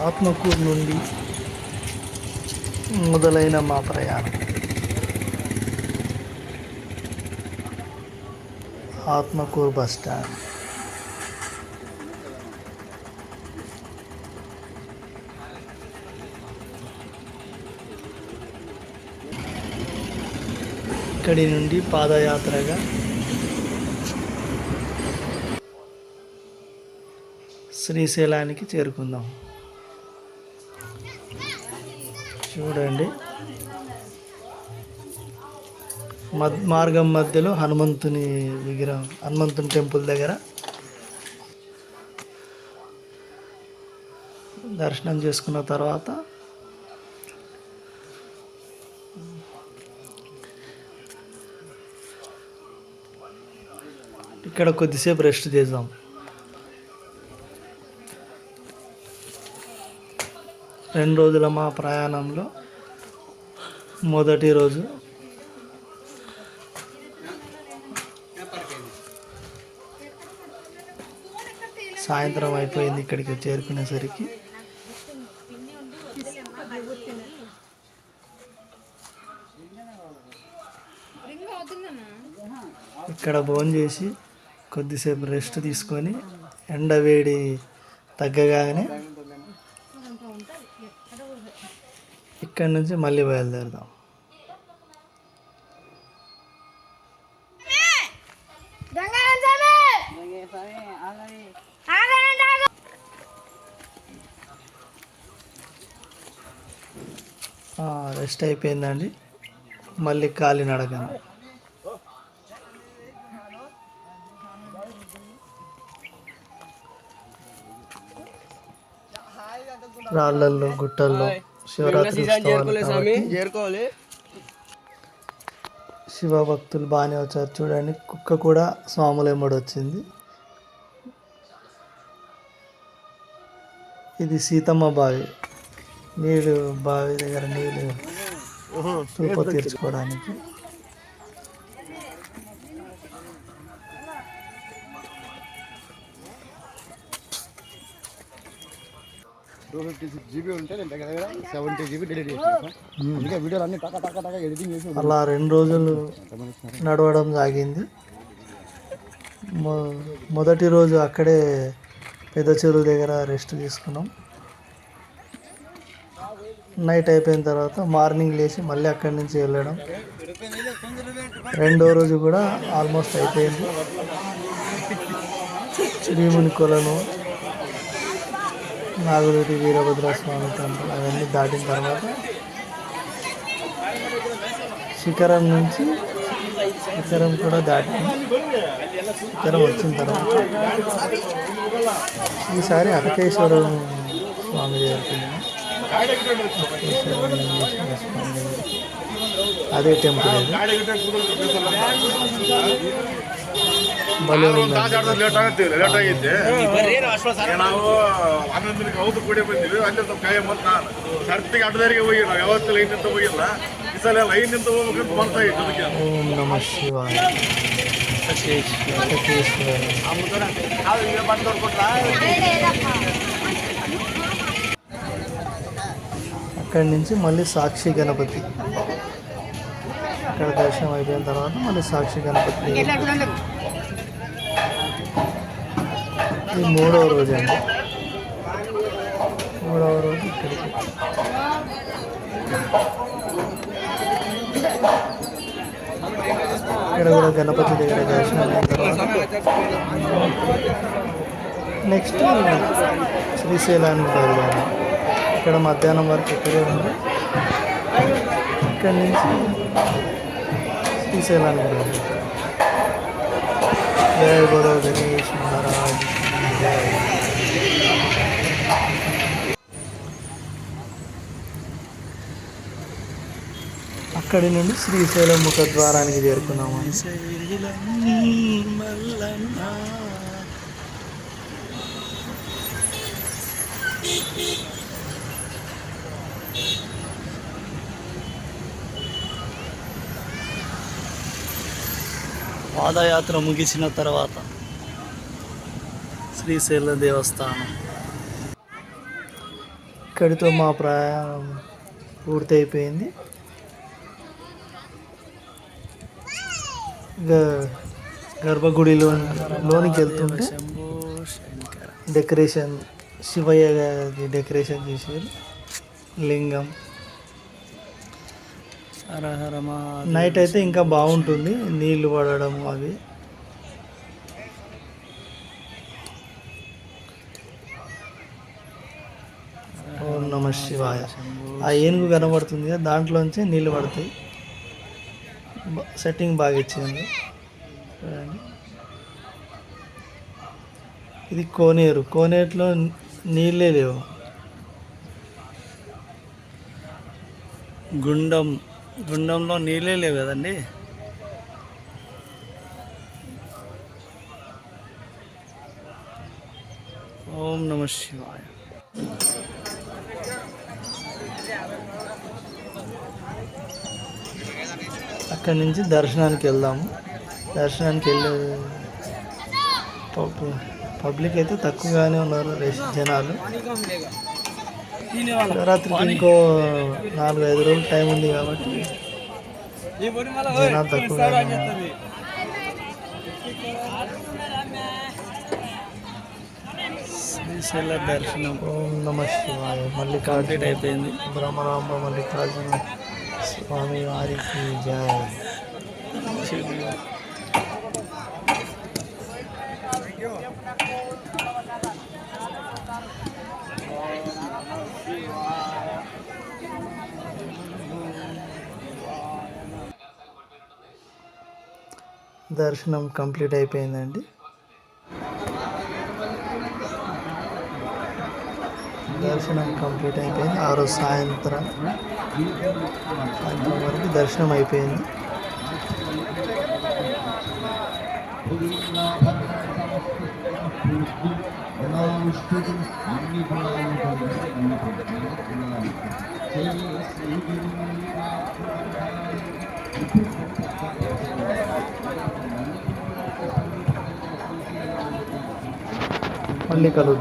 ఆత్మకూరు నుండి మొదలైన మా ప్రయాణం ఆత్మకూరు బస్ స్టాండ్. ఇక్కడి నుండి పాదయాత్రగా శ్రీశైలానికి చేరుకుందాం. చూడండి, మార్గం మధ్యలో హనుమంతుని విగ్రహం, హనుమంతుని టెంపుల్ దగ్గర దర్శనం చేసుకున్న తర్వాత ఇక్కడ కొద్దిసేపు రెస్ట్ చేద్దాం. రెండు రోజుల మా ప్రయాణంలో మొదటి రోజు సాయంత్రం అయిపోయింది. ఇక్కడికి చేరుకునేసరికి ఇక్కడ భోజనం చేసి కొద్దిసేపు రెస్ట్ తీసుకొని ఎండ వేడి తగ్గగానే ఇక్కడి నుంచి మళ్ళీ బయలుదేరుదాం. రెస్ట్ అయిపోయిందండి, మళ్ళీ కాలినడక. రాళ్ళల్లో గుట్టల్లో శివరాత్రి శివ భక్తులు బాగానే వచ్చారు. చూడండి, కుక్క కూడా స్వాముల వెంబడి వచ్చింది. ఇది సీతమ్మ బావి, నీళ్ళు బావి దగ్గర నీళ్ళు చూప తీర్చుకోవడానికి. అలా 2 రోజులు నడవడం సాగింది. మొదటి రోజు అక్కడే పెద్ద చెరువు దగ్గర రెస్ట్ తీసుకున్నాం. నైట్ అయిపోయిన తర్వాత మార్నింగ్ లేచి మళ్ళీ అక్కడి నుంచి వెళ్ళడం. రెండో రోజు కూడా ఆల్మోస్ట్ అయిపోయింది. శ్రీముని కొలను, నాగులూరి వీరభద్రస్వామి టెంపుల్ అవన్నీ దాటిన తర్వాత శిఖరం నుంచి శిఖరం కూడా దాటింది. శిఖరం వచ్చిన తర్వాత ఈసారి అటకేశ్వరం స్వామి దగ్గరికి అదే టెంపుల్ ಭಲೆ ಲೇಟ್ ಆಗೈತೆ. ನಾವು 11 ಅವತ್ತು ಕೂಡಿ ಬಂದಿವಿ. ಅಲ್ಲಿ ಸ್ವಲ್ಪ ಕಾಯ ಮತ್ತು ನಾನು ಸರ್ತಿಗೆ ಅಡ್ಡದಾರಿಗೆ ಹೋಗಿ ನಾವು ಯಾವತ್ತು ಲೈನ್ ನಿಂತ ಹೋಗಿಲ್ಲ. ಈ ಸಲ ಲೈನ್ ನಿಂತ ಹೋಗ್ಬೇಕಂತ ಬರ್ತಾ ಇತ್ತು. ಓಂ ನಮಃ ಶಿವಾಯ. అక్కడి నుంచి మళ్ళీ సాక్షి గణపతి, ఇక్కడ దర్శనం అయిపోయిన తర్వాత మళ్ళీ సాక్షి గణపతి. ఇది 3వ రోజు అండి. 3వ రోజు ఇక్కడికి ఇక్కడ కూడా గణపతి దగ్గర దర్శనం అయిన తర్వాత నెక్స్ట్ శ్రీశైలానికి బయలుదేరాం. ఇక్కడ మధ్యాహ్నం వరకు ఇక్కడే ఉంది. ఇక్కడి నుంచి శ్రీశైలానికి బయలుదేరాం. జయ గురు గణేష్ మహారాజ్. అక్కడి నుండి శ్రీశైలం ముఖద్వారానికి చేరుకున్నాము. పాదయాత్ర ముగిసిన తర్వాత శ్రీశైల దేవస్థానం ఇక్కడితో మా ప్రయాణం పూర్తి అయిపోయింది. గర్భగుడిలోనికి వెళ్తుంటే డెకరేషన్ శివయ్య గారి డెకరేషన్ చేశారు. లింగం నైట్ అయితే ఇంకా బాగుంటుంది, నీళ్లు పడడం అవి. ఓం నమ శివాయ. ఆ ఏనుగు కనబడుతుంది కదా, దాంట్లోంచి నీళ్ళు పడతాయి. సెట్టింగ్ బాగా ఇచ్చింది. ఇది కోనేరు. కోనేరులో నీళ్ళే లేవు. గుండంలో నీళ్ళే లేవు కదండి. ఓం నమ శివాయ. అక్కడి నుంచి దర్శనానికి వెళ్దాము. దర్శనానికి వెళ్ళే పబ్లిక్ అయితే తక్కువగానే ఉన్నారు, జనాలు. శివరాత్రికి ఇంకో 4-5 రోజులు టైం ఉంది కాబట్టి జనాలు తక్కువగానే ఉన్నారు. శ్రీశైల దర్శనం. ఓం నమ శివాయ. మల్లికార్జున అయిపోయింది. బ్రహ్మరాంబ మల్లికార్జున స్వామి వారికి జయ. దర్శనం కంప్లీట్ అయిపోయిందండి. దర్శనం కంప్లీట్ అయిపోయింది. ఆ రోజు సాయంత్రం వరకు దర్శనం అయిపోయింది. మళ్ళీ కలుద్దాం.